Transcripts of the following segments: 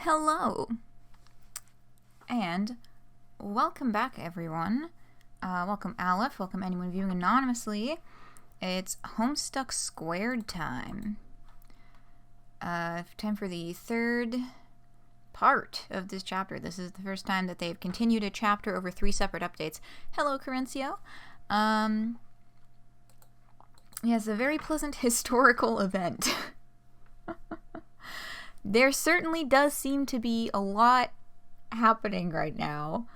Hello, and welcome back, everyone. Welcome, Aleph. Welcome, anyone viewing anonymously. It's Homestuck squared time. Time for the third part of this chapter. This is the first time that they've continued a chapter over 3 separate updates. Hello, Carencio. Yes, a very pleasant historical event. There certainly does seem to be a lot happening right now.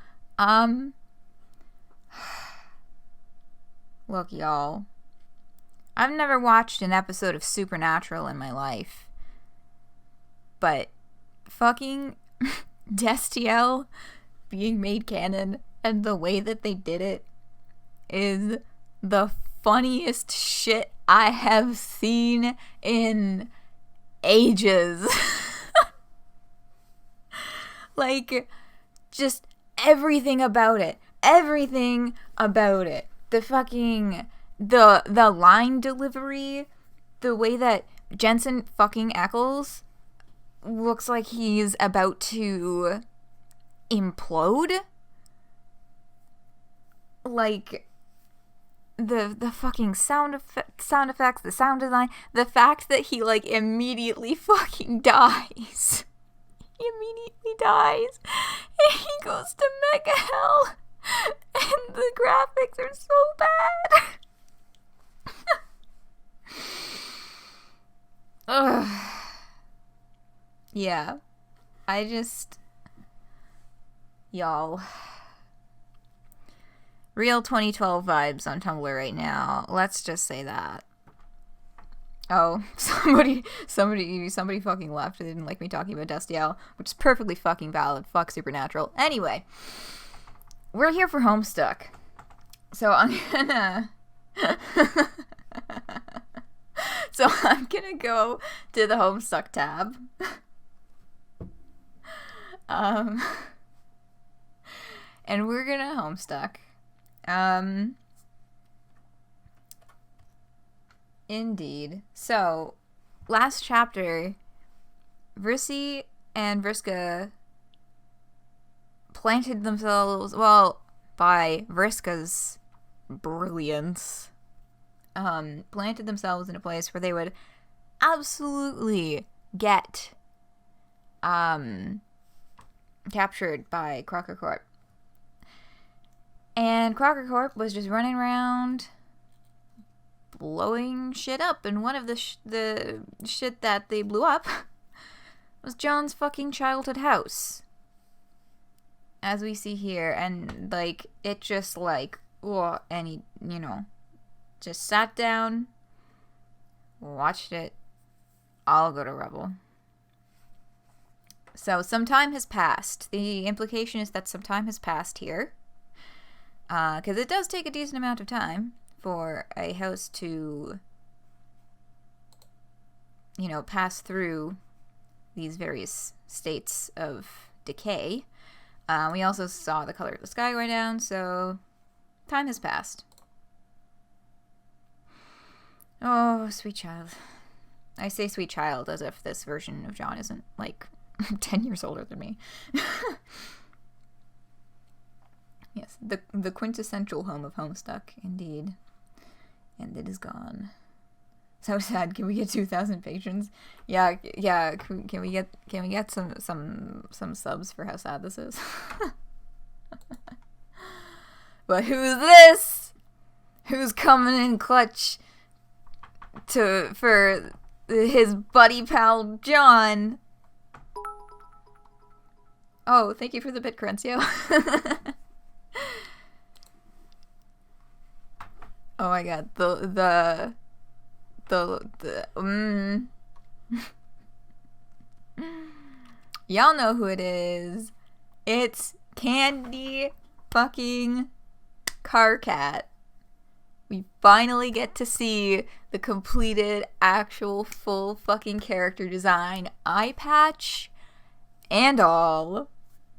Look, y'all. I've never watched an episode of Supernatural in my life. But fucking Destiel being made canon and the way that they did it is the funniest shit I have seen in ages. Like, just everything about it. Everything about it. The fucking, the line delivery, the way that Jensen fucking Ackles looks like he's about to implode. Like, the fucking sound effects, the sound design, the fact that he, like, immediately fucking dies. He immediately dies. And he goes to Mega Hell. And the graphics are so bad. Ugh. Yeah. Y'all. Real 2012 vibes on Tumblr right now. Let's just say that. Oh, somebody fucking left. They didn't like me talking about Destiel, which is perfectly fucking valid. Fuck Supernatural. Anyway, we're here for Homestuck. So I'm gonna go to the Homestuck tab. And we're gonna Homestuck. Indeed. So, last chapter, Vrissy and Vriska planted themselves, well, by Vriska's brilliance, planted themselves in a place where they would absolutely get, captured by Crocker Corp. And Crocker Corp was just running around blowing shit up, and one of the shit that they blew up was John's fucking childhood house, as we see here. And like, it just like, oh, and he, just sat down, watched it all go to rubble. So some time has passed. The implication is that some time has passed here, because it does take a decent amount of time for a house to, pass through these various states of decay. We also saw the color of the sky going down, so time has passed. Oh, sweet child. I say sweet child as if this version of John isn't, like, 10 years older than me. Yes, the quintessential home of Homestuck, indeed. And it is gone. So sad. Can we get 2,000 patrons? Yeah. Can we get some subs for how sad this is? But who's this? Who's coming in clutch for his buddy pal John? Oh, thank you for the bit, Carencio. Oh my god, y'all know who it is. It's Candy fucking Karkat. We finally get to see the completed, actual, full fucking character design, eye patch, and all.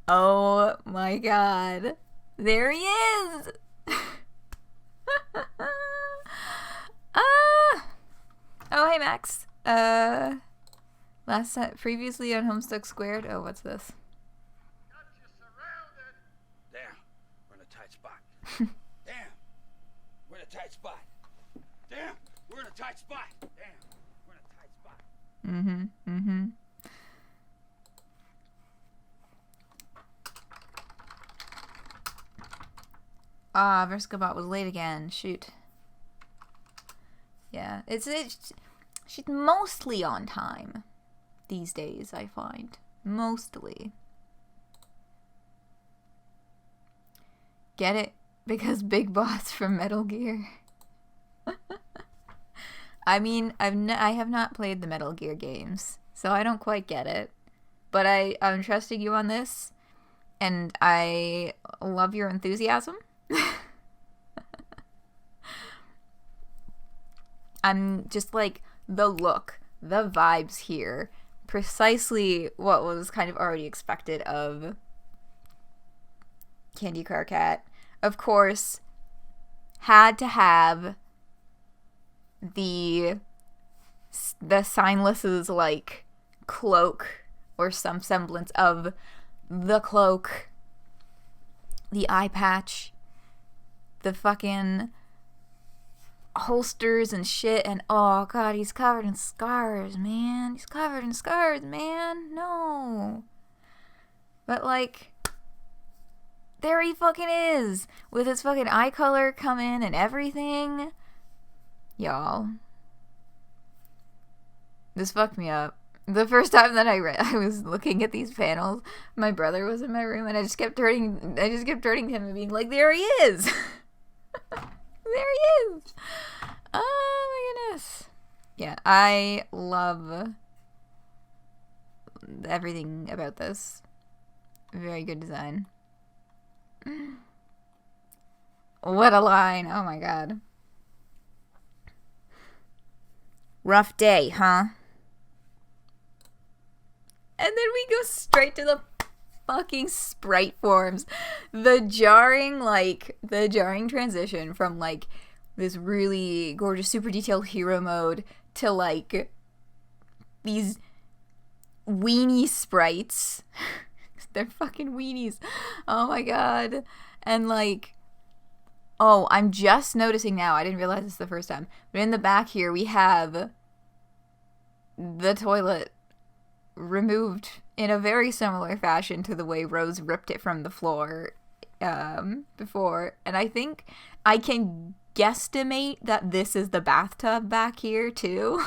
Oh my god. There he is! Oh, hey, Max. Previously on Homestuck Squared. Oh, what's this? Got you surrounded. Damn, we're in a tight spot. Damn, we're in a tight spot. Damn, we're in a tight spot. Damn, we're in a tight spot. Ah, Verskabot was late again. Shoot. Yeah, she's mostly on time these days, I find. Mostly. Get it? Because Big Boss from Metal Gear. I mean, I have not played the Metal Gear games, so I don't quite get it. But I'm trusting you on this, and I love your enthusiasm. I'm just like, the look, the vibes here, precisely what was kind of already expected of Candy Karkat. Of course, had to have the Signless's like cloak or some semblance of the cloak, the eye patch, the fucking holsters and shit, and oh god, he's covered in scars, man. He's covered in scars, man. No. But like, there he fucking is, with his fucking eye color coming and everything. Y'all. This fucked me up. The first time that I was looking at these panels, my brother was in my room, and I just kept turning to him and being like, there he is! There he is! Oh my goodness. Yeah, I love everything about this. Very good design. What a line. Oh my god. Rough day, huh? And then we go straight to the fucking sprite forms. The jarring transition from like this really gorgeous, super detailed hero mode to like these weenie sprites. They're fucking weenies. Oh my god. And like, oh, I'm just noticing now. I didn't realize this the first time. But in the back here, we have the toilet removed in a very similar fashion to the way Rose ripped it from the floor before. And I think I can guesstimate that this is the bathtub back here, too.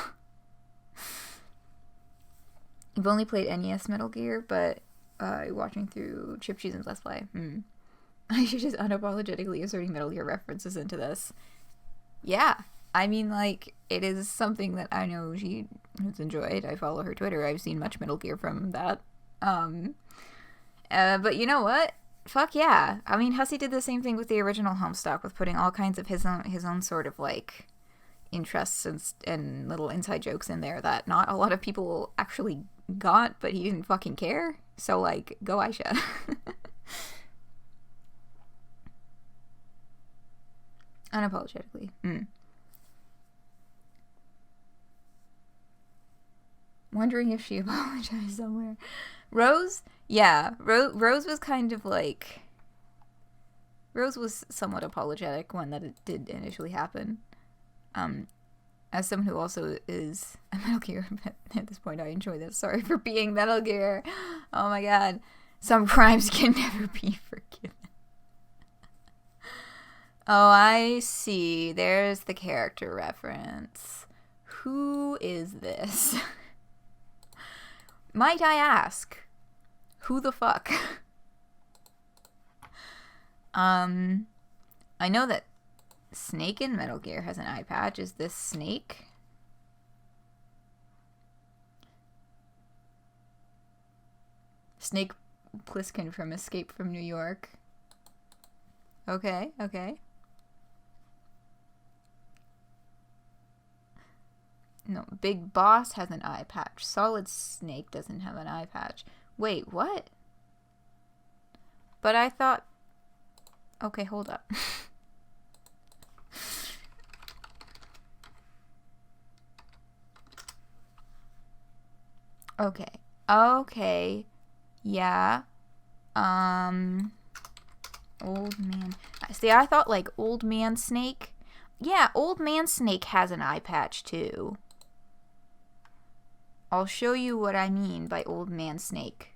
I've only played NES Metal Gear, but watching through Chip Cheese and Let's Play. I should just unapologetically inserting Metal Gear references into this. Yeah. I mean, like, it is something that I know she has enjoyed. I follow her Twitter. I've seen much Metal Gear from that. But you know what? Fuck yeah. I mean, Hussey did the same thing with the original Homestuck, with putting all kinds of his own sort of, like, interests and little inside jokes in there that not a lot of people actually got, but he didn't fucking care. So, like, go Aisha. Unapologetically. Wondering if she apologized somewhere. Rose? Yeah. Rose was kind of like... Rose was somewhat apologetic when that it did initially happen. As someone who also is a Metal Gear, at this point I enjoy this. Sorry for being Metal Gear. Oh my god. Some crimes can never be forgiven. Oh, I see. There's the character reference. Who is this? Might I ask, who the fuck? I know that Snake in Metal Gear has an eye patch. Is this Snake? Snake Plissken from Escape from New York. Okay, okay. No, Big Boss has an eye patch. Solid Snake doesn't have an eye patch. Wait, what? But I thought... Okay, hold up. Okay. Okay. Yeah. Old man. See, I thought like old man snake. Yeah, old man snake has an eye patch too. I'll show you what I mean by old man snake.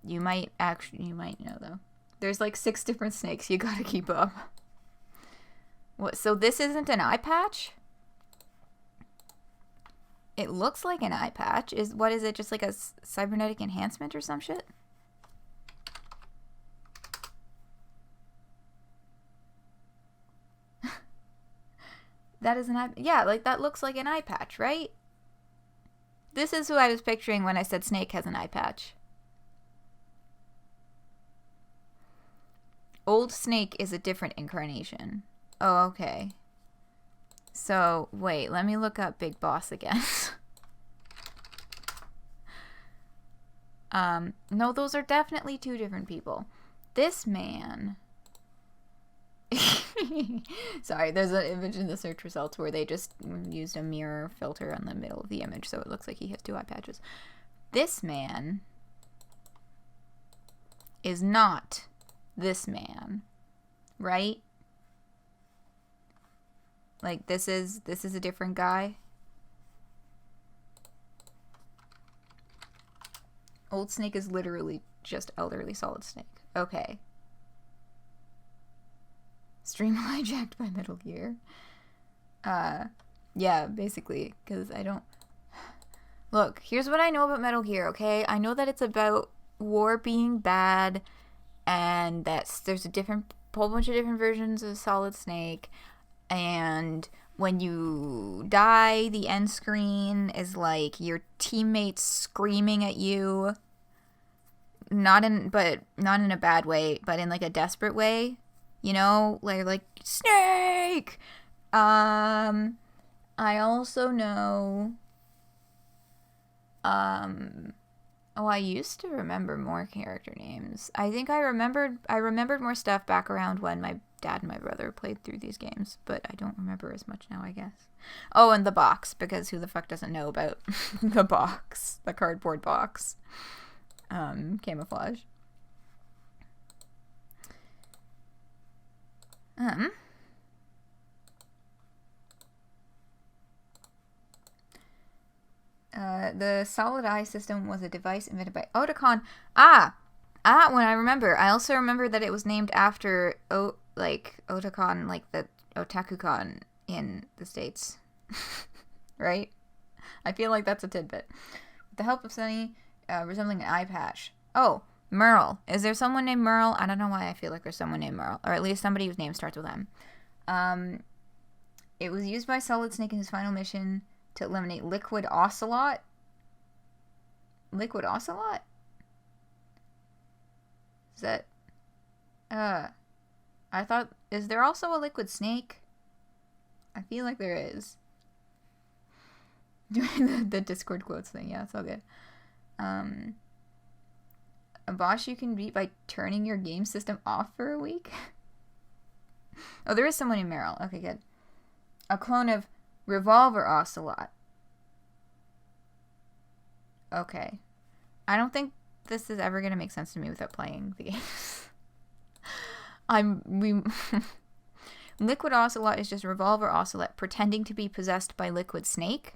You might know though. There's like 6 different snakes. You gotta keep up. What? So this isn't an eye patch? It looks like an eye patch. What is it? Just like a cybernetic enhancement or some shit? That is an eye. Yeah, like that looks like an eye patch, right? This is who I was picturing when I said snake has an eye patch. Old snake is a different incarnation. Oh, okay. So, wait, let me look up Big Boss again. No, those are definitely 2 different people. This man... Sorry, there's an image in the search results where they just used a mirror filter on the middle of the image, so it looks like he has 2 eye patches. This man is not this man, right? Like this is a different guy. Old Snake is literally just elderly Solid Snake. Okay. Stream hijacked by Metal Gear. Yeah, basically, because I don't... Look, here's what I know about Metal Gear, okay? I know that it's about war being bad, and that there's a whole bunch of different versions of Solid Snake, and when you die, the end screen is like your teammates screaming at you. Not in a bad way, but in like a desperate way. You know, like Snake. I also know. Oh, I used to remember more character names. I think I remembered more stuff back around when my dad and my brother played through these games, but I don't remember as much now, I guess. Oh, and the box, because who the fuck doesn't know about the box, the cardboard box, camouflage. The solid eye system was a device invented by Otakon. When I remember. I also remember that it was named after Otakon, like the Otaku-con in the States. Right? I feel like that's a tidbit. With the help of Sunny, resembling an eye patch. Oh, Merle. Is there someone named Merle? I don't know why I feel like there's someone named Merle. Or at least somebody whose name starts with M. It was used by Solid Snake in his final mission to eliminate Liquid Ocelot. Liquid Ocelot? Is that... I thought... Is there also a Liquid Snake? I feel like there is. Doing the Discord quotes thing. Yeah, it's all good. A boss you can beat by turning your game system off for a week? Oh, there is someone named Meryl. Okay, good. A clone of Revolver Ocelot. Okay. I don't think this is ever going to make sense to me without playing the games. Liquid Ocelot is just Revolver Ocelot pretending to be possessed by Liquid Snake?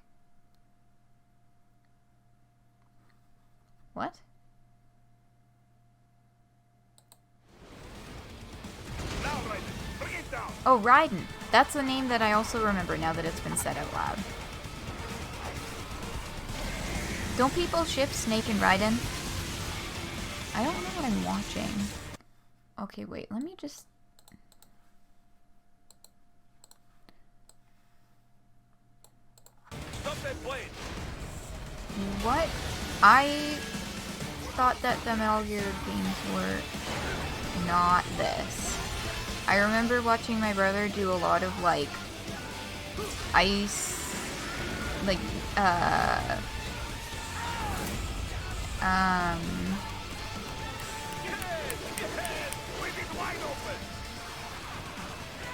What? Oh, Raiden. That's the name that I also remember now that it's been said out loud. Don't people ship Snake and Raiden? I don't know what I'm watching. Okay, wait. Let me just... Stop that blade. What? I thought that the Metal Gear games were not this. I remember watching my brother do a lot of, like, ice, like,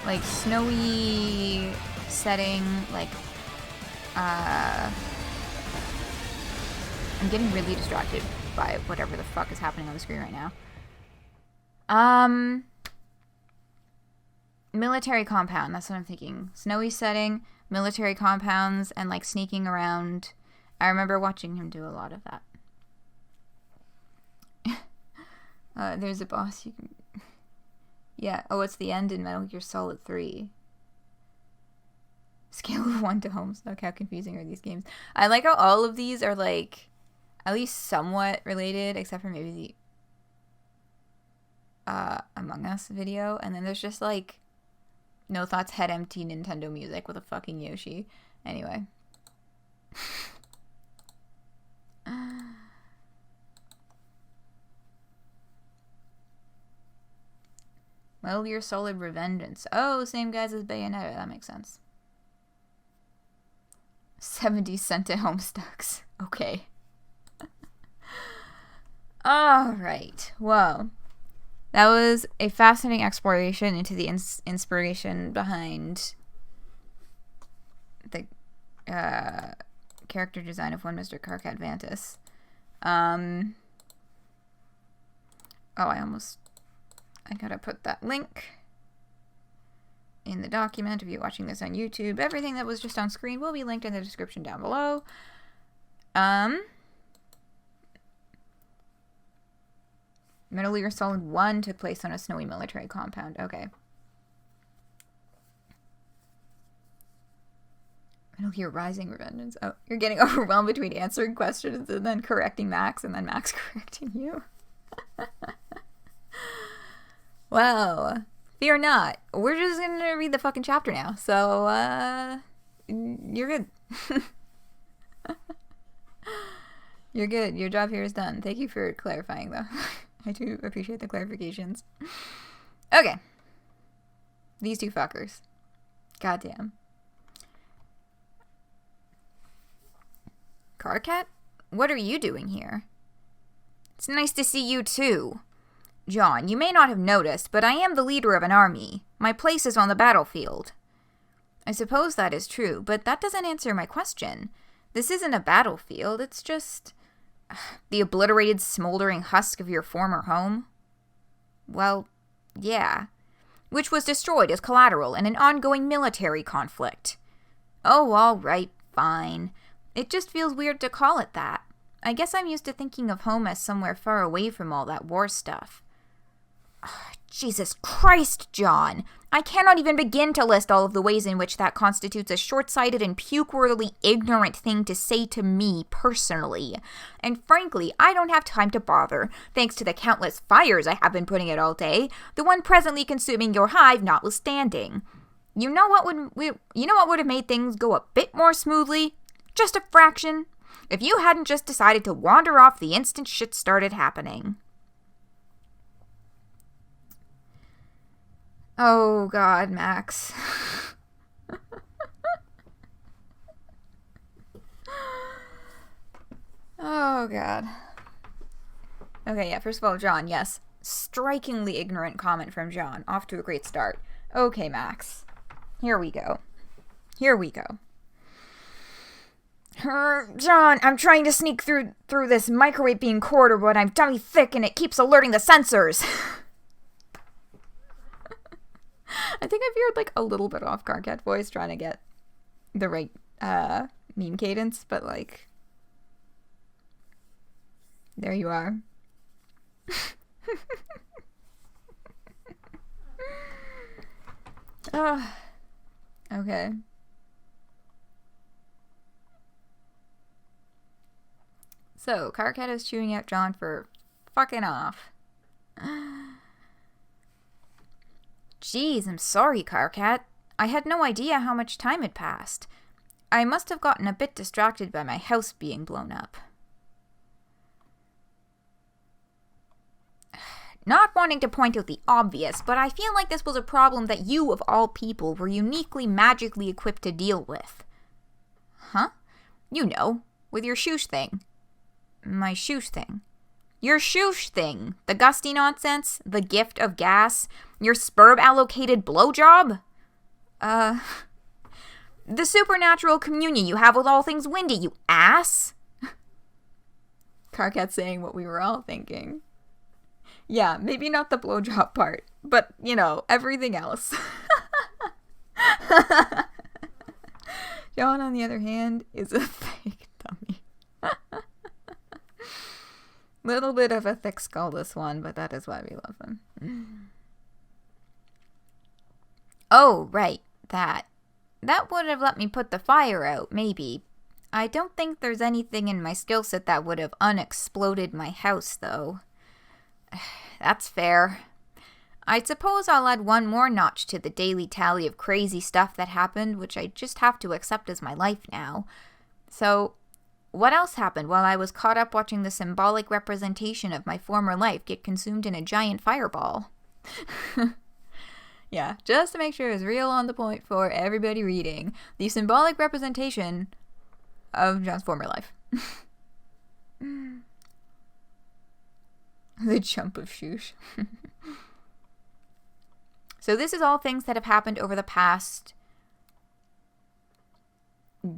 like, snowy setting, like, I'm getting really distracted by whatever the fuck is happening on the screen right now. Military compound, that's what I'm thinking. Snowy setting, military compounds, and like sneaking around. I remember watching him do a lot of that. There's a boss you can... Yeah, oh, it's the end in Metal Gear Solid 3. Scale of 1 to Homestuck. How confusing are these games? I like how all of these are like at least somewhat related, except for maybe the Among Us video. And then there's just like No Thoughts Head Empty Nintendo music with a fucking Yoshi. Anyway. Metal Gear Solid Revengeance. Oh, same guys as Bayonetta. That makes sense. 70 cent at Homestucks. Okay. Alright. Well, that was a fascinating exploration into the inspiration behind the character design of one Mr. Karkat Vantis. I gotta put that link in the document if you're watching this on YouTube. Everything that was just on screen will be linked in the description down below. Metal Gear Solid 1 took place on a snowy military compound. Okay. Metal Gear Rising Revengeance. Oh, you're getting overwhelmed between answering questions and then correcting Max and then Max correcting you. Well, fear not. We're just gonna read the fucking chapter now. So, you're good. You're good. Your job here is done. Thank you for clarifying, though. I do appreciate the clarifications. Okay. These two fuckers. Goddamn. Karkat? What are you doing here? It's nice to see you, too. John, you may not have noticed, but I am the leader of an army. My place is on the battlefield. I suppose that is true, but that doesn't answer my question. This isn't a battlefield, it's just... the obliterated, smoldering husk of your former home? Well, yeah. Which was destroyed as collateral in an ongoing military conflict. Oh, all right, fine. It just feels weird to call it that. I guess I'm used to thinking of home as somewhere far away from all that war stuff. Oh, Jesus Christ, John! I cannot even begin to list all of the ways in which that constitutes a short-sighted and puke-worthily ignorant thing to say to me personally. And frankly, I don't have time to bother, thanks to the countless fires I have been putting out all day, the one presently consuming your hive notwithstanding. You know what would have made things go a bit more smoothly? Just a fraction. If you hadn't just decided to wander off the instant shit started happening. Oh, God, Max. Oh, God. Okay, yeah, first of all, John, yes. Strikingly ignorant comment from John. Off to a great start. Okay, Max. Here we go. John, I'm trying to sneak through this microwave being corridor, but I'm dummy thick and it keeps alerting the sensors. I think I veered like a little bit off Karkat voice trying to get the right meme cadence, but like there you are. Oh, okay. So, Karkat is chewing out John for fucking off. Jeez, I'm sorry, Karkat. I had no idea how much time had passed. I must have gotten a bit distracted by my house being blown up. Not wanting to point out the obvious, but I feel like this was a problem that you, of all people, were uniquely magically equipped to deal with. Huh? You know, with your shoosh thing. My shoosh thing. Your shoosh thing. The gusty nonsense. The gift of gas. Your sperm-allocated blowjob. The supernatural communion you have with all things windy, you ass! Karkat saying what we were all thinking. Yeah, maybe not the blowjob part, but, you know, everything else. John, on the other hand, is a fake dummy. Little bit of a thick skull, this one, but that is why we love him. Oh, right, that. That would have let me put the fire out, maybe. I don't think there's anything in my skill set that would have unexploded my house, though. That's fair. I suppose I'll add one more notch to the daily tally of crazy stuff that happened, which I just have to accept as my life now. So, what else happened while I was caught up watching the symbolic representation of my former life get consumed in a giant fireball? Yeah, just to make sure it's real on the point for everybody reading. The symbolic representation of John's former life. The jump of shoosh. So this is all things that have happened over the past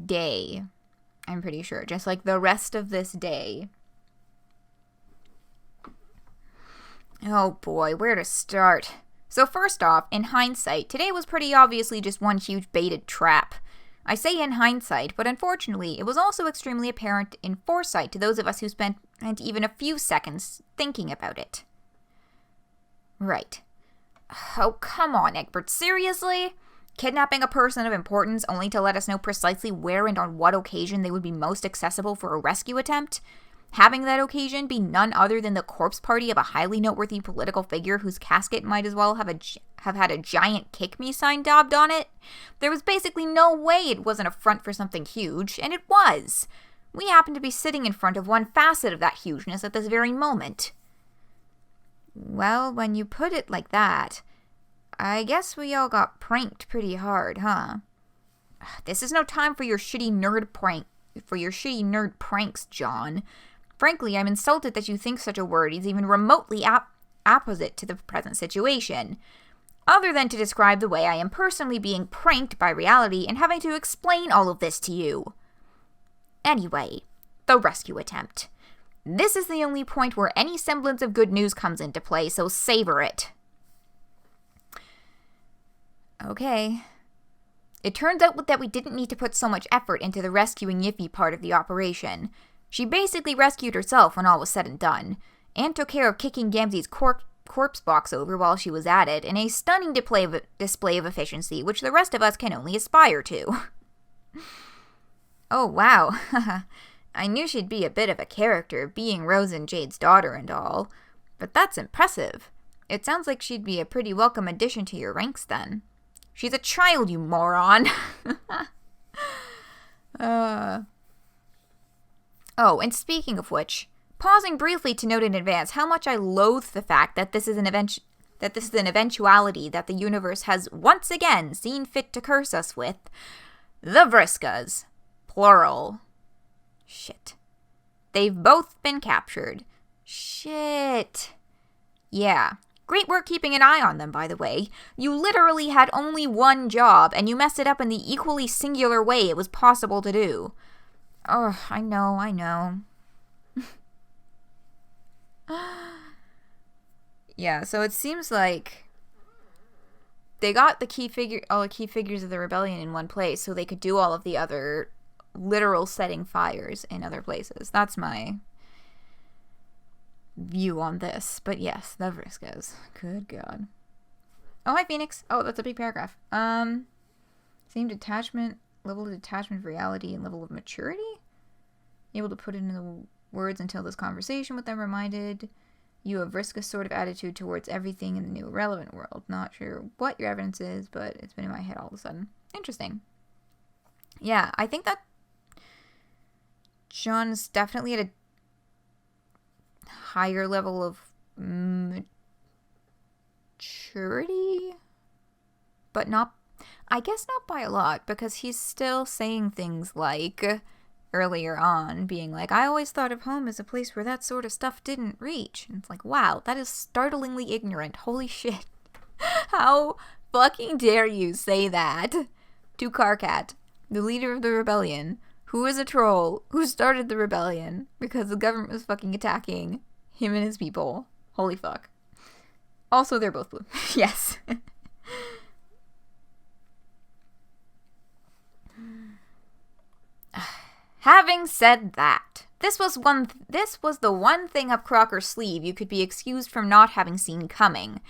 day. I'm pretty sure. Just like the rest of this day. Oh boy, where to start? So first off, in hindsight, today was pretty obviously just one huge baited trap. I say in hindsight, but unfortunately, it was also extremely apparent in foresight to those of us who spent even a few seconds thinking about it. Right. Oh, come on, Egbert, seriously? Kidnapping a person of importance only to let us know precisely where and on what occasion they would be most accessible for a rescue attempt? Having that occasion be none other than the corpse party of a highly noteworthy political figure whose casket might as well have had a giant kick me sign daubed on it? There was basically no way it wasn't a front for something huge, and it was. We happened to be sitting in front of one facet of that hugeness at this very moment. Well, when you put it like that, I guess we all got pranked pretty hard, huh? This is no time for your shitty nerd pranks, John. Frankly, I'm insulted that you think such a word is even remotely opposite to the present situation, other than to describe the way I am personally being pranked by reality and having to explain all of this to you. Anyway, the rescue attempt. This is the only point where any semblance of good news comes into play, so savor it. Okay. It turns out that we didn't need to put so much effort into the rescuing Yiffy part of the operation. She basically rescued herself when all was said and done, and took care of kicking Gamzee's corpse box over while she was at it in a stunning display of efficiency, which the rest of us can only aspire to. Oh, wow. I knew she'd be a bit of a character, being Rose and Jade's daughter and all, but that's impressive. It sounds like she'd be a pretty welcome addition to your ranks then. She's a child, you moron! Oh, and speaking of which, pausing briefly to note in advance how much I loathe the fact that this is an eventuality that the universe has once again seen fit to curse us with. The Vriskas. Plural. Shit. They've both been captured. Shit. Yeah. Great work keeping an eye on them, by the way. You literally had only one job, and you messed it up in the equally singular way it was possible to do. Oh, I know. Yeah, so it seems like they got all the key figures of the rebellion in one place so they could do all of the other literal setting fires in other places. That's my view on this. But yes, the Vriskas. Good God. Oh, hi, Phoenix. Oh, that's a big paragraph. Same detachment, level of detachment, reality, and level of maturity? Able to put it into the words until this conversation with them reminded you of Vriska's sort of attitude towards everything in the new irrelevant world. Not sure what your evidence is, but it's been in my head all of a sudden. Interesting. Yeah, I think that John's definitely at a higher level of maturity, but not, I guess not by a lot, because he's still saying things like earlier on, being like, I always thought of home as a place where that sort of stuff didn't reach. And it's like, wow, that is startlingly ignorant. Holy shit. How fucking dare you say that to Karkat? the leader of the rebellion, who is a troll, who started the rebellion because the government was fucking attacking him and his people. Holy fuck. Also, they're both blue. Yes. Having said that, this was the one thing up Crocker's sleeve you could be excused from not having seen coming.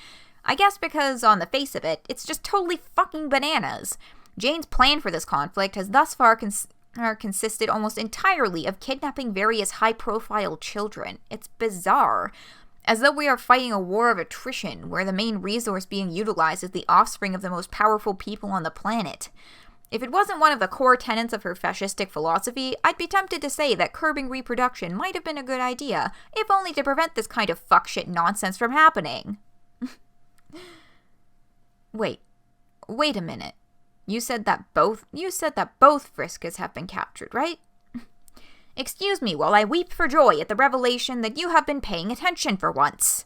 I guess because, on the face of it, it's just totally fucking bananas. Jane's plan for this conflict has thus far consisted almost entirely of kidnapping various high-profile children. It's bizarre. As though we are fighting a war of attrition, where the main resource being utilized is the offspring of the most powerful people on the planet. If it wasn't one of the core tenets of her fascistic philosophy, I'd be tempted to say that curbing reproduction might have been a good idea, if only to prevent this kind of fuckshit nonsense from happening. Wait a minute. You said that both Friskas have been captured, right? Excuse me while I weep for joy at the revelation that you have been paying attention for once.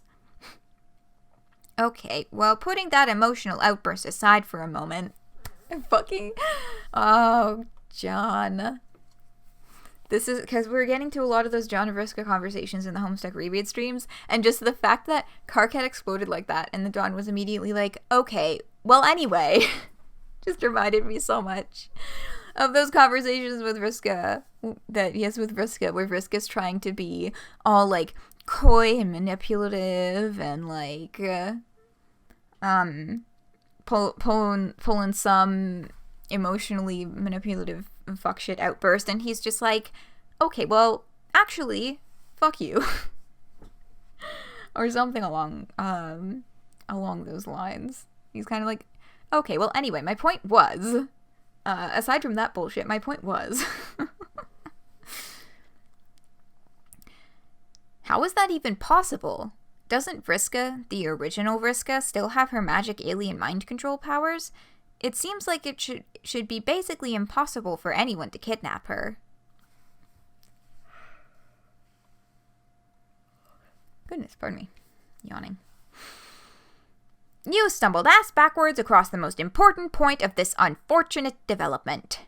Okay, well, putting that emotional outburst aside for a moment. Oh, John. This is because we're getting to a lot of those John and Vriska conversations in the Homestuck reread streams, and just the fact that Karkat exploded like that, and the John was immediately like, okay, well, anyway, just reminded me so much of those conversations with Vriska that he has with Vriska, where Vriska's trying to be all like coy and manipulative and like pulling some emotionally manipulative fuckshit outburst, and he's just like, okay, well, actually, fuck you. Or something along those lines. He's kind of like, okay, well, anyway, my point was, aside from that bullshit, my point was, how is that even possible? Doesn't Vriska, the original Vriska, still have her magic alien mind control powers? It seems like it should be basically impossible for anyone to kidnap her. Goodness, pardon me. Yawning. You stumbled ass backwards across the most important point of this unfortunate development.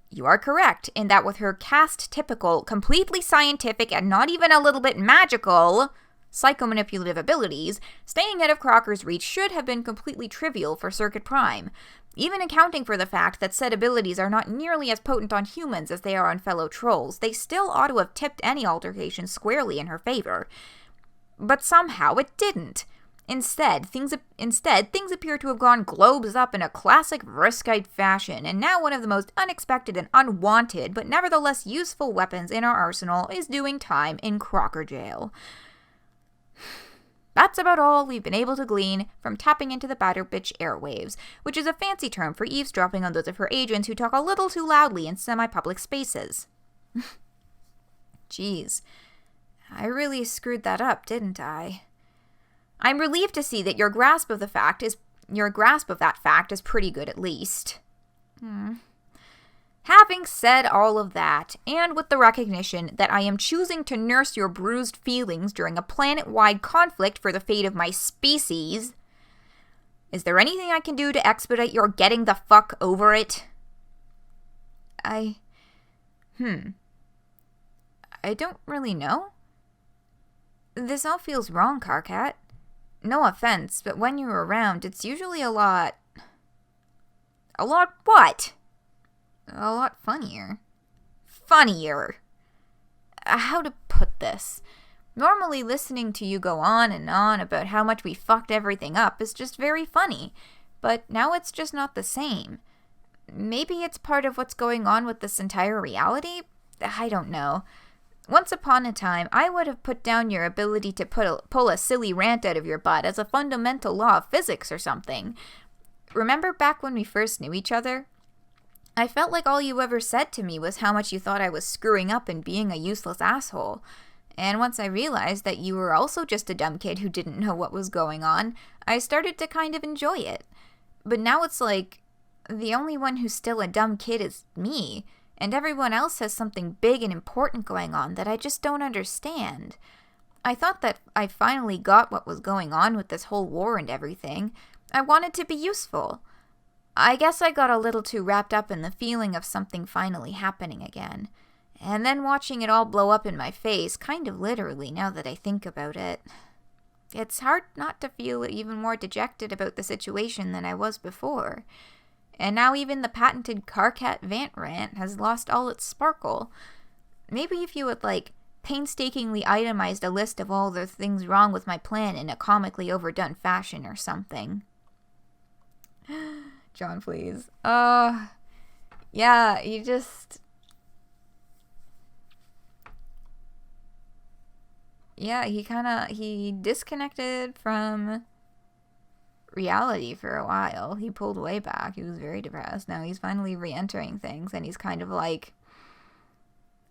You are correct in that with her cast-typical, completely scientific, and not even a little bit magical psychomanipulative abilities, staying out of Crocker's reach should have been completely trivial for Circuit Prime, even accounting for the fact that said abilities are not nearly as potent on humans as they are on fellow trolls. They still ought to have tipped any altercation squarely in her favor. But somehow it didn't. Instead, things appear to have gone globes up in a classic Vriskite fashion, and now one of the most unexpected and unwanted, but nevertheless useful weapons in our arsenal is doing time in Crocker Jail. That's about all we've been able to glean from tapping into the batter bitch airwaves, which is a fancy term for eavesdropping on those of her agents who talk a little too loudly in semi-public spaces. Jeez, I really screwed that up, didn't I? I'm relieved to see that your grasp of that fact is pretty good at least. Having said all of that, and with the recognition that I am choosing to nurse your bruised feelings during a planet-wide conflict for the fate of my species, is there anything I can do to expedite your getting the fuck over it? I don't really know. This all feels wrong, Karkat. No offense, but when you're around, it's usually a lot... A lot what? A lot funnier. Funnier. How to put this? Normally listening to you go on and on about how much we fucked everything up is just very funny, but now it's just not the same. Maybe it's part of what's going on with this entire reality? I don't know. Once upon a time, I would have put down your ability to pull a silly rant out of your butt as a fundamental law of physics or something. Remember back when we first knew each other? I felt like all you ever said to me was how much you thought I was screwing up and being a useless asshole. And once I realized that you were also just a dumb kid who didn't know what was going on, I started to kind of enjoy it. But now it's like, the only one who's still a dumb kid is me, and everyone else has something big and important going on that I just don't understand. I thought that I finally got what was going on with this whole war and everything. I wanted to be useful. I guess I got a little too wrapped up in the feeling of something finally happening again. And then watching it all blow up in my face, kind of literally now that I think about it. It's hard not to feel even more dejected about the situation than I was before. And now even the patented Karkat Vant rant has lost all its sparkle. Maybe if you had, painstakingly itemized a list of all the things wrong with my plan in a comically overdone fashion or something. John, please. Yeah, you just... Yeah, he disconnected from reality for a while. He pulled way back. He was very depressed. Now he's finally re-entering things, and he's kind of like,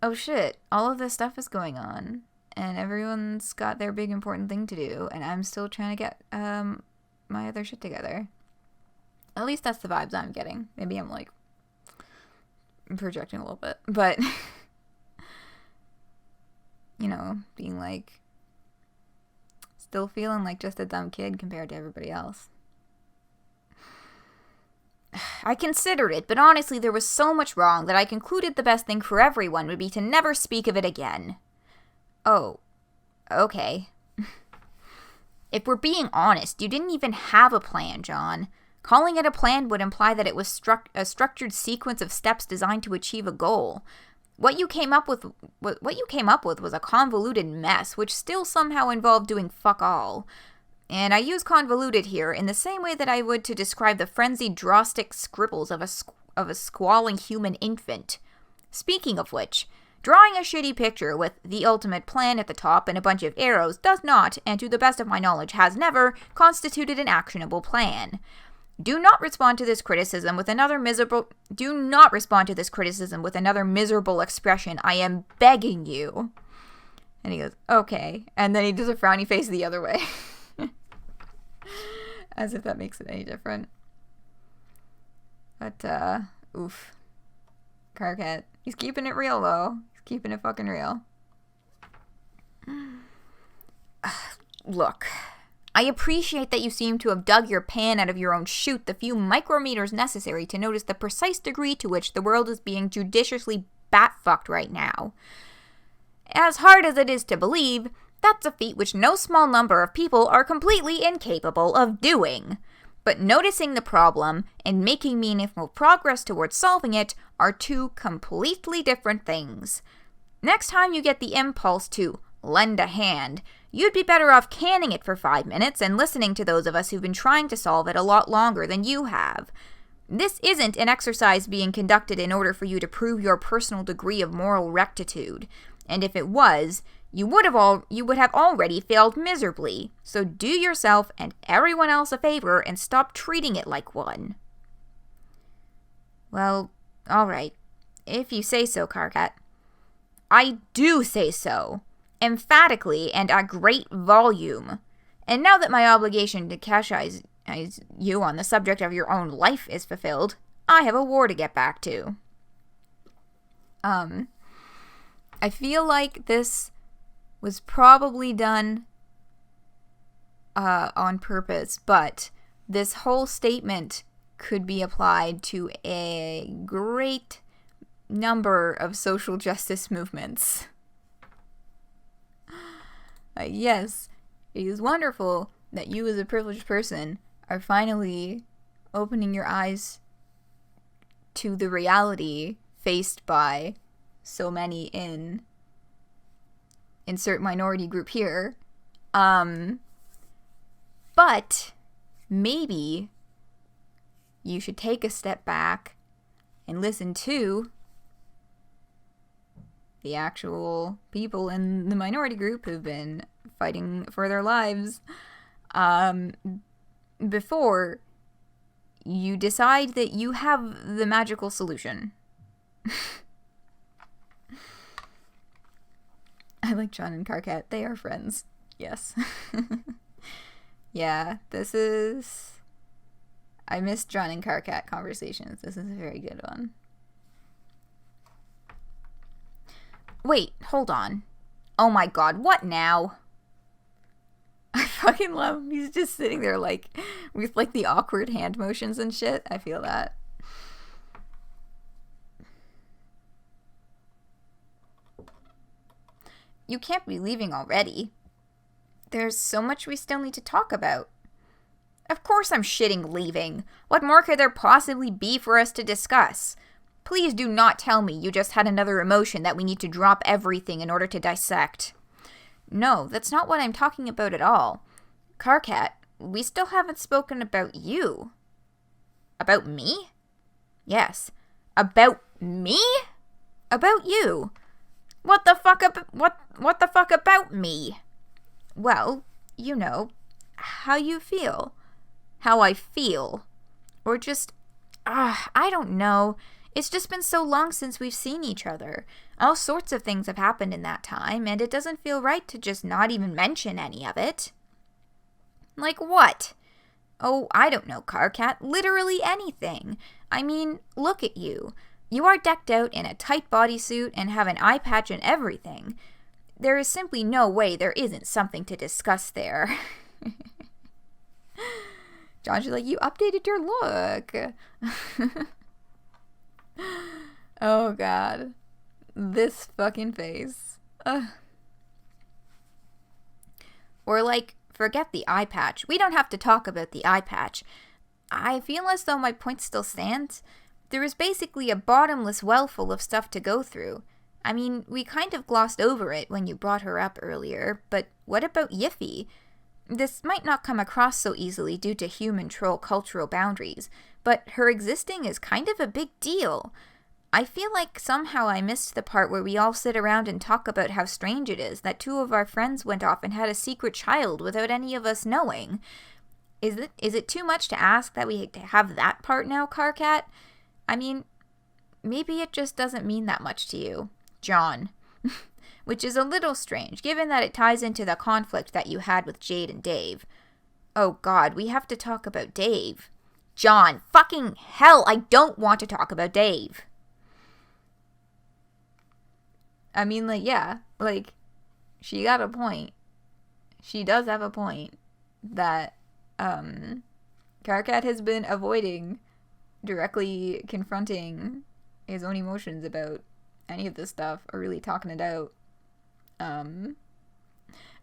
oh shit, all of this stuff is going on, and everyone's got their big important thing to do, and I'm still trying to get my other shit together. At least that's the vibes I'm getting. Maybe I'm projecting a little bit, but being still feeling like just a dumb kid compared to everybody else. I considered it, but honestly there was so much wrong that I concluded the best thing for everyone would be to never speak of it again. Oh, okay. If we're being honest, you didn't even have a plan, John. Calling it a plan would imply that it was a structured sequence of steps designed to achieve a goal. What you came up with was a convoluted mess, which still somehow involved doing fuck all. And I use convoluted here in the same way that I would to describe the frenzied drawstick scribbles of a squalling human infant. Speaking of which, drawing a shitty picture with the ultimate plan at the top and a bunch of arrows does not, and to the best of my knowledge has never, constituted an actionable plan. Do not respond to this criticism with another miserable expression. I am begging you. And he goes, okay. And then he does a frowny face the other way. As if that makes it any different. But, oof. Karkat. He's keeping it real, though. He's keeping it fucking real. Look. I appreciate that you seem to have dug your pan out of your own chute the few micrometers necessary to notice the precise degree to which the world is being judiciously bat-fucked right now. As hard as it is to believe, that's a feat which no small number of people are completely incapable of doing. But noticing the problem and making meaningful progress towards solving it are two completely different things. Next time you get the impulse to lend a hand, you'd be better off canning it for 5 minutes and listening to those of us who've been trying to solve it a lot longer than you have. This isn't an exercise being conducted in order for you to prove your personal degree of moral rectitude, and if it was, you would have already failed miserably, so do yourself and everyone else a favor and stop treating it like one. Well, alright. If you say so, Karkat. I do say so. Emphatically and at great volume. And now that my obligation to chastise you on the subject of your own life is fulfilled, I have a war to get back to. I feel like this was probably done on purpose, but this whole statement could be applied to a great number of social justice movements. Yes, it is wonderful that you as a privileged person are finally opening your eyes to the reality faced by so many in insert minority group here. But maybe you should take a step back and listen to the actual people in the minority group who've been fighting for their lives before you decide that you have the magical solution. I like John and Karkat. They are friends. Yes. Yeah, this is... I miss John and Karkat conversations. This is a very good one. Wait, hold on. Oh my god, what now? I fucking love him. He's just sitting there like with like the awkward hand motions and shit. I feel that. You can't be leaving already. There's so much we still need to talk about. Of course I'm shitting leaving. What more could there possibly be for us to discuss? Please do not tell me you just had another emotion that we need to drop everything in order to dissect. No, that's not what I'm talking about at all. Karkat, we still haven't spoken about you. About me? Yes. About me? About you. What the fuck what the fuck about me? Well, you know, how you feel. How I feel. Or just, I don't know. It's just been so long since we've seen each other. All sorts of things have happened in that time, and it doesn't feel right to just not even mention any of it. Like what? Oh, I don't know, Karkat. Literally anything. I mean, look at you. You are decked out in a tight bodysuit and have an eye patch and everything. There is simply no way there isn't something to discuss there. John's like, you updated your look. Oh, God. This fucking face. Ugh. Or, like, forget the eye patch. We don't have to talk about the eye patch. I feel as though my point still stands. There is basically a bottomless well full of stuff to go through. I mean, we kind of glossed over it when you brought her up earlier, but what about Yiffy? This might not come across so easily due to human troll cultural boundaries, but her existing is kind of a big deal. I feel like somehow I missed the part where we all sit around and talk about how strange it is that two of our friends went off and had a secret child without any of us knowing. Is it too much to ask that we have that part now, Karkat? I mean, maybe it just doesn't mean that much to you, John. Which is a little strange, given that it ties into the conflict that you had with Jade and Dave. Oh God, we have to talk about Dave. John, fucking hell, I don't want to talk about Dave. I mean, like, yeah, like, she got a point. She does have a point that, Karkat has been avoiding directly confronting his own emotions about any of this stuff, or really talking it out. And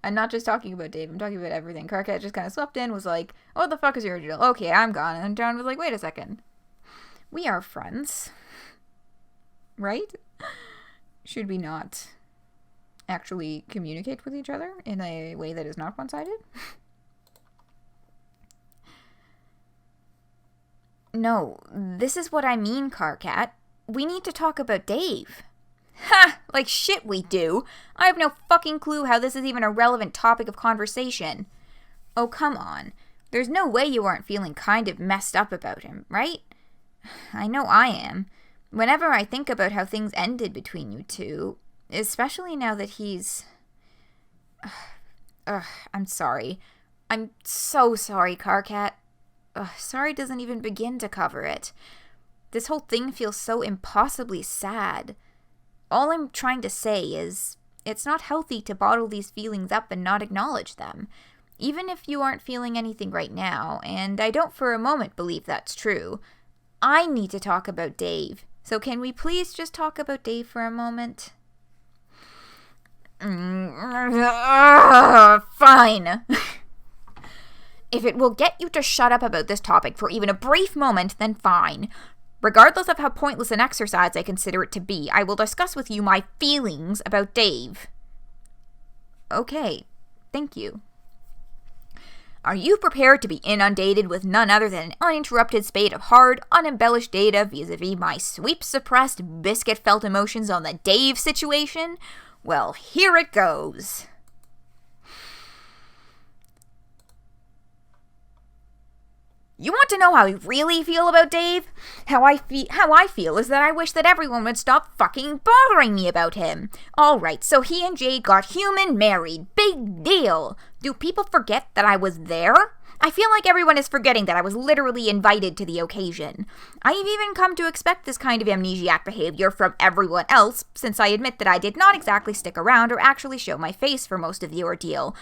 not just talking about Dave, I'm talking about everything. Karkat just kind of swept in, was like, oh, what the fuck is your deal? Okay, I'm gone. And John was like, wait a second. We are friends. Right? Should we not actually communicate with each other in a way that is not one-sided? No, this is what I mean, Karkat. We need to talk about Dave. Ha! Like shit we do. I have no fucking clue how this is even a relevant topic of conversation. Oh, come on. There's no way you aren't feeling kind of messed up about him, right? I know I am. Whenever I think about how things ended between you two, especially now that he's... I'm sorry. I'm so sorry, Karkat. Sorry doesn't even begin to cover it. This whole thing feels so impossibly sad. All I'm trying to say is, it's not healthy to bottle these feelings up and not acknowledge them. Even if you aren't feeling anything right now, and I don't for a moment believe that's true, I need to talk about Dave. So can we please just talk about Dave for a moment? Fine. If it will get you to shut up about this topic for even a brief moment, then fine. Regardless of how pointless an exercise I consider it to be, I will discuss with you my feelings about Dave. Okay, thank you. Are you prepared to be inundated with none other than an uninterrupted spate of hard, unembellished data vis-a-vis my sweep-suppressed, biscuit-felt emotions on the Dave situation? Well, here it goes. You want to know how I really feel about Dave? How I feel is that I wish that everyone would stop fucking bothering me about him. Alright, so he and Jade got human married. Big deal. Do people forget that I was there? I feel like everyone is forgetting that I was literally invited to the occasion. I've even come to expect this kind of amnesiac behavior from everyone else, since I admit that I did not exactly stick around or actually show my face for most of the ordeal.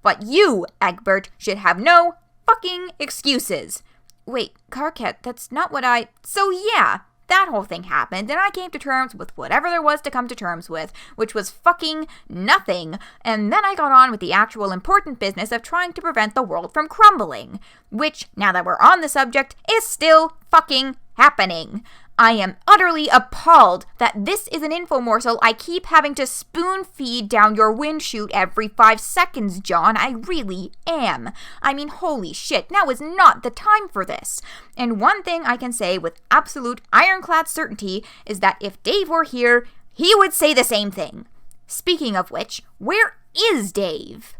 But you, Egbert, should have no fucking excuses. Wait, Karkat, that's not what I... So yeah, that whole thing happened, and I came to terms with whatever there was to come to terms with, which was fucking nothing, and then I got on with the actual important business of trying to prevent the world from crumbling, which, now that we're on the subject, is still fucking happening. I am utterly appalled that this is an info morsel I keep having to spoon feed down your wind chute every 5 seconds, John. I really am. I mean, holy shit, now is not the time for this. And one thing I can say with absolute ironclad certainty is that if Dave were here, he would say the same thing. Speaking of which, where is Dave?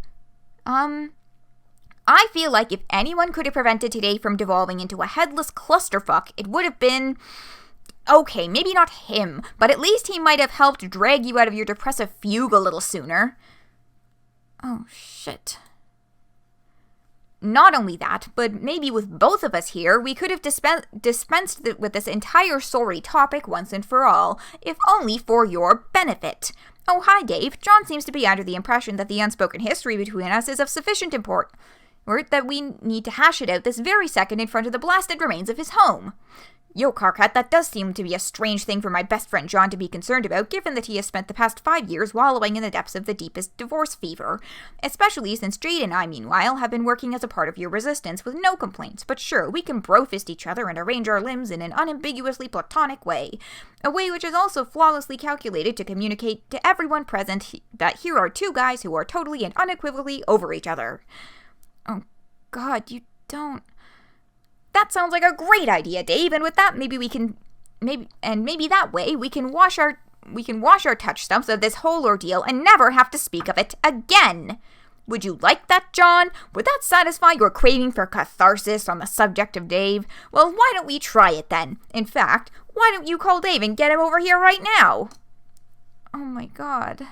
I feel like if anyone could have prevented today from devolving into a headless clusterfuck, it would have been... Okay, maybe not him, but at least he might have helped drag you out of your depressive fugue a little sooner. Oh, shit. Not only that, but maybe with both of us here, we could have dispensed with this entire sorry topic once and for all, if only for your benefit. Oh, hi, Dave. John seems to be under the impression that the unspoken history between us is of sufficient import, or that we need to hash it out this very second in front of the blasted remains of his home. Yo, Karkat, that does seem to be a strange thing for my best friend John to be concerned about, given that he has spent the past 5 years wallowing in the depths of the deepest divorce fever. Especially since Jade and I, meanwhile, have been working as a part of your resistance with no complaints, but sure, we can bro-fist each other and arrange our limbs in an unambiguously platonic way. A way which is also flawlessly calculated to communicate to everyone present that here are two guys who are totally and unequivocally over each other. Oh, God, you don't... That sounds like a great idea, Dave, and with that, maybe that way we can wash our touch stumps of this whole ordeal and never have to speak of it again. Would you like that, John? Would that satisfy your craving for catharsis on the subject of Dave? Well, why don't we try it then? In fact, why don't you call Dave and get him over here right now? Oh my God.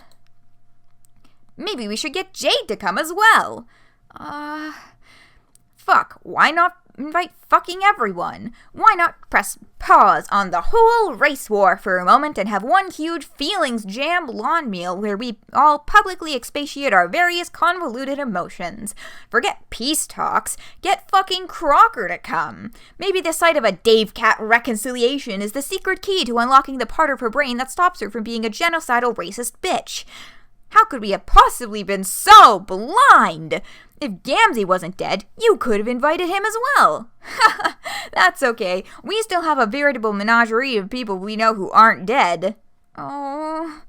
Maybe we should get Jade to come as well. Fuck, why not invite fucking everyone? Why not press pause on the whole race war for a moment and have one huge feelings jam lawn meal where we all publicly expatiate our various convoluted emotions? Forget peace talks, get fucking Crocker to come. Maybe the sight of a Dave Cat reconciliation is the secret key to unlocking the part of her brain that stops her from being a genocidal racist bitch. How could we have possibly been so blind? If Gamzee wasn't dead, you could have invited him as well. That's okay. We still have a veritable menagerie of people we know who aren't dead. Oh.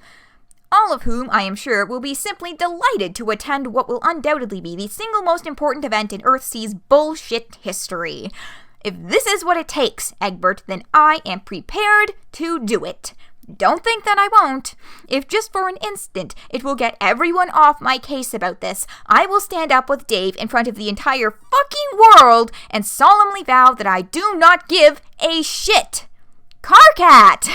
All of whom, I am sure, will be simply delighted to attend what will undoubtedly be the single most important event in Earthsea's bullshit history. If this is what it takes, Egbert, then I am prepared to do it. Don't think that I won't. If just for an instant it will get everyone off my case about this, I will stand up with Dave in front of the entire fucking world and solemnly vow that I do not give a shit. Karkat!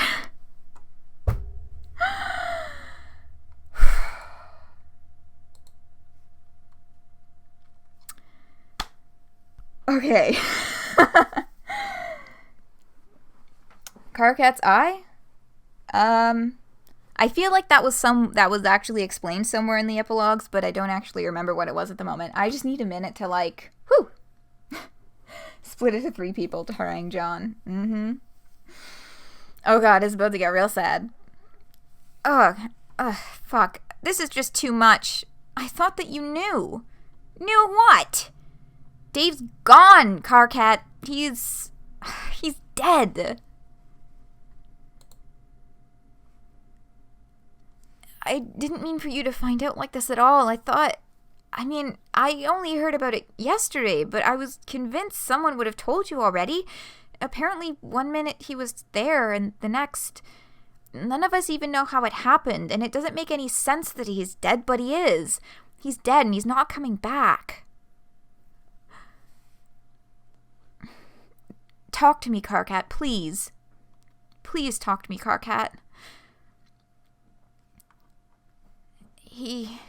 Okay. Karkat's eye? I feel like that was actually explained somewhere in the epilogues, but I don't actually remember what it was at the moment. I just need a minute to split it to 3 people to harangue John. Oh God, it's about to get real sad. Ugh, fuck. This is just too much. I thought that you knew. Knew what? Dave's gone, Karkat. He's dead. I didn't mean for you to find out like this at all. I only heard about it yesterday, but I was convinced someone would have told you already. Apparently, one minute he was there, and the next... None of us even know how it happened, and it doesn't make any sense that he's dead, but he is. He's dead, and he's not coming back. Talk to me, Karkat, please. Please talk to me, Karkat. He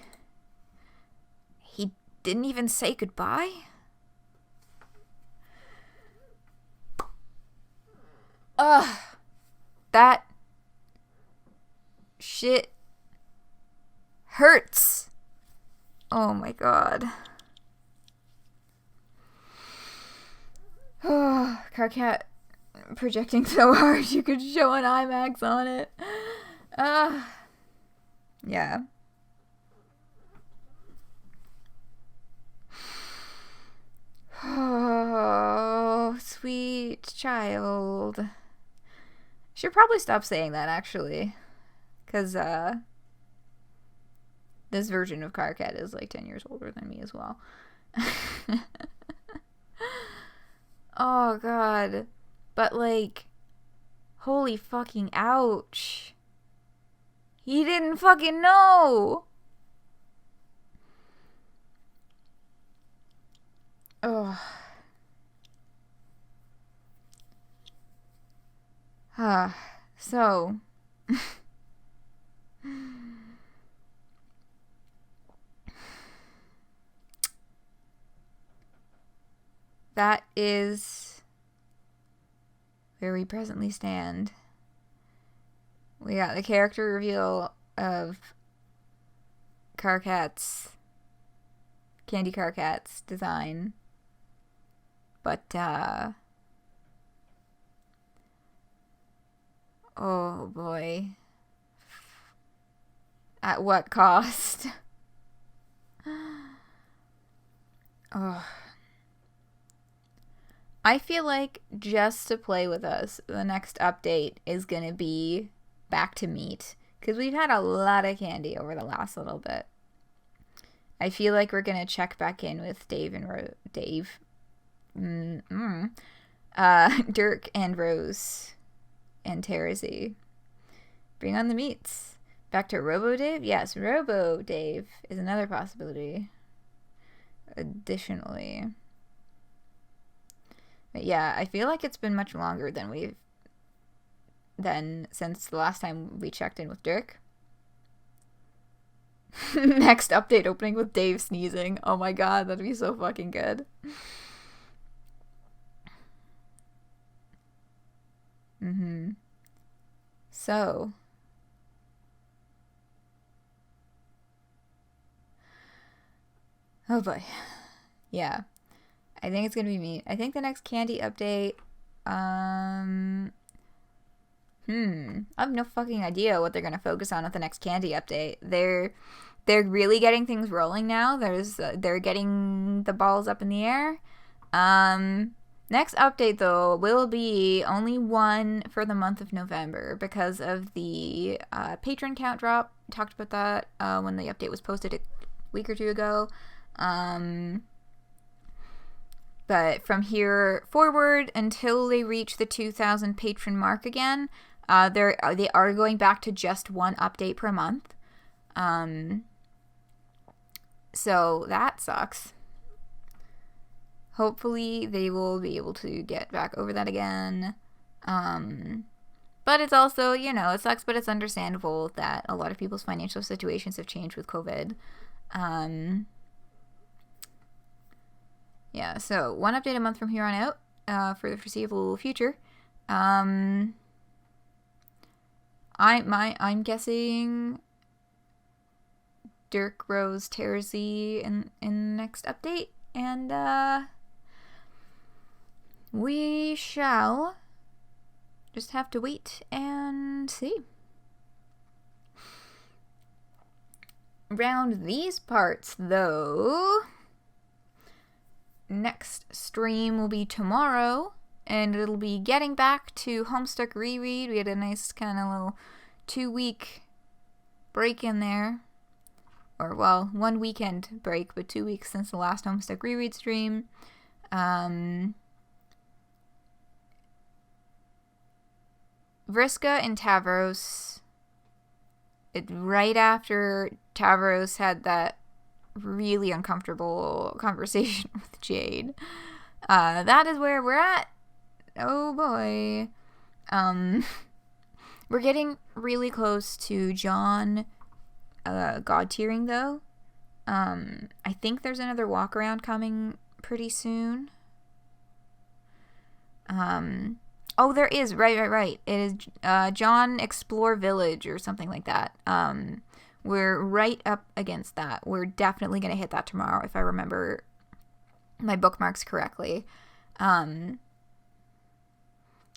didn't even say goodbye? Ugh. That shit hurts. Oh my god. Oh, Karkat projecting so hard you could show an IMAX on it. Yeah. Oh, sweet child. Should probably stop saying that, actually. Because, this version of Karkat is like 10 years older than me as well. Oh, God. But, like, holy fucking ouch. He didn't fucking know. Oh. So. That is where we presently stand. We got the character reveal of Karkat's, Candy Karkat's design. But, oh boy. At what cost? Oh. I feel like just to play with us, the next update is going to be back to meat. Because we've had a lot of candy over the last little bit. I feel like we're going to check back in with Dirk and Rose and Terezi. Bring on the meats. Back to Robo Dave? Yes, Robo Dave is another possibility. Additionally. But yeah, I feel like it's been much longer than since the last time we checked in with Dirk. Next update opening with Dave sneezing. Oh my god, that'd be so fucking good. So. Oh boy. Yeah. I think it's gonna be me. I think the next candy update, I have no fucking idea what they're gonna focus on with the next candy update. They're really getting things rolling now. They're getting the balls up in the air. Next update though will be only one for the month of November because of the patron count drop. Talked about that when the update was posted a week or two ago. But from here forward, until they reach the 2,000 patron mark again, they are going back to just one update per month. So that sucks. Hopefully they will be able to get back over that again. But it's also, it sucks, but it's understandable that a lot of people's financial situations have changed with COVID. Yeah, so one update a month from here on out for the foreseeable future. I'm guessing Dirk, Rose, Terezi in next update, and we shall just have to wait and see. Around these parts, though, next stream will be tomorrow, and it'll be getting back to Homestuck reread. We had a nice kind of little 2-week break in there. Or, well, 1 weekend break, but 2 weeks since the last Homestuck reread stream. Vriska and Tavros. Right after Tavros had that really uncomfortable conversation with Jade. That is where we're at. Oh boy. We're getting really close to John god tiering though. I think there's another walk around coming pretty soon. Oh, there is. Right. It is John Explore Village or something like that. we're right up against that. We're definitely going to hit that tomorrow if I remember my bookmarks correctly.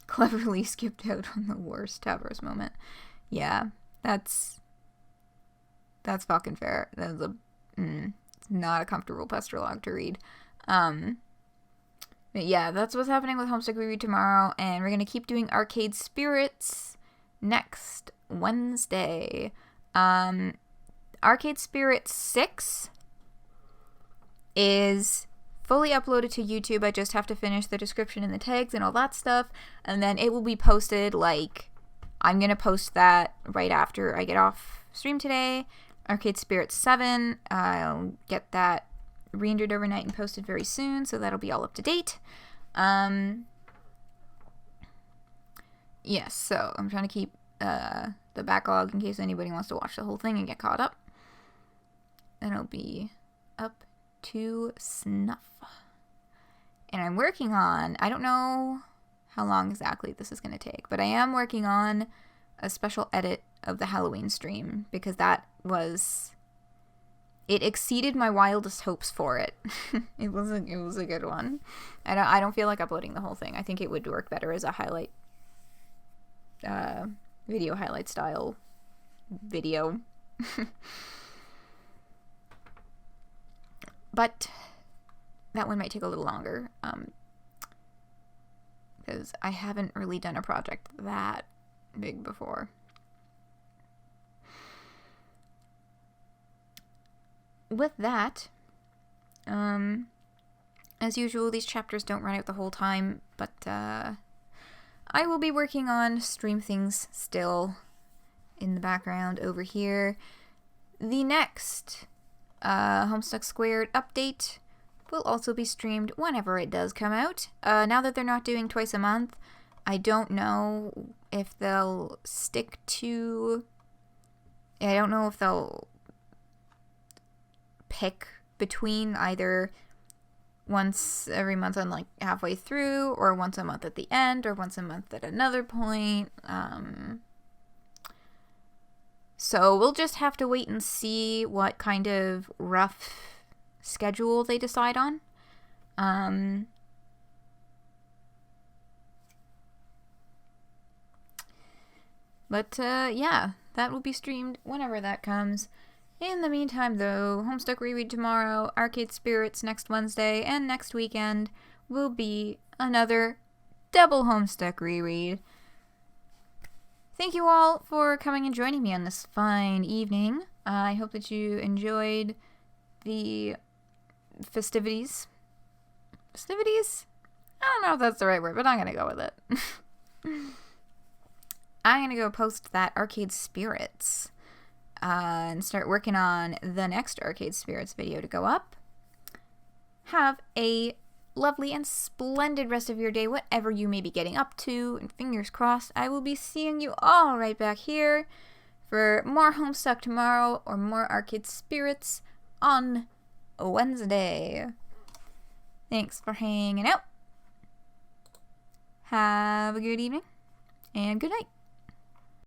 Cleverly skipped out on the worst Tavros moment. Yeah, that's fucking fair. That's it's not a comfortable pestalog to read. But yeah, that's what's happening with Homestuck Reread tomorrow, and we're gonna keep doing Arcade Spirits next Wednesday. Arcade Spirits 6 is fully uploaded to YouTube. I just have to finish the description and the tags and all that stuff, and then it will be posted, like, I'm gonna post that right after I get off stream today. Arcade Spirits 7, I'll get that rendered overnight and posted very soon, so that'll be all up to date. Yes, so I'm trying to keep the backlog in case anybody wants to watch the whole thing and get caught up. And it'll be up to snuff. And I'm working on, I don't know how long exactly this is going to take, but I am working on a special edit of the Halloween stream, because it exceeded my wildest hopes for it. It was a good one. I don't feel like uploading the whole thing. I think it would work better as a highlight, video highlight style video. But that one might take a little longer, because I haven't really done a project that big before. With that, as usual, these chapters don't run out the whole time, but I will be working on stream things still in the background over here. The next Homestuck Squared update will also be streamed whenever it does come out. Now that they're not doing twice a month, I don't know if they'll stick to... I don't know if they'll pick between either once every month on, like, halfway through, or once a month at the end, or once a month at another point. So we'll just have to wait and see what kind of rough schedule they decide on. But yeah, that will be streamed whenever that comes. In the meantime, though, Homestuck Reread tomorrow, Arcade Spirits next Wednesday, and next weekend will be another double Homestuck Reread. Thank you all for coming and joining me on this fine evening. I hope that you enjoyed the festivities. Festivities? I don't know if that's the right word, but I'm going to go with it. I'm going to go post that Arcade Spirits and start working on the next Arcade Spirits video to go up. Have a lovely and splendid rest of your day, whatever you may be getting up to, and fingers crossed I will be seeing you all right back here for more Homestuck tomorrow, or more Arcade Spirits on Wednesday. Thanks for hanging out. Have a good evening, and good night.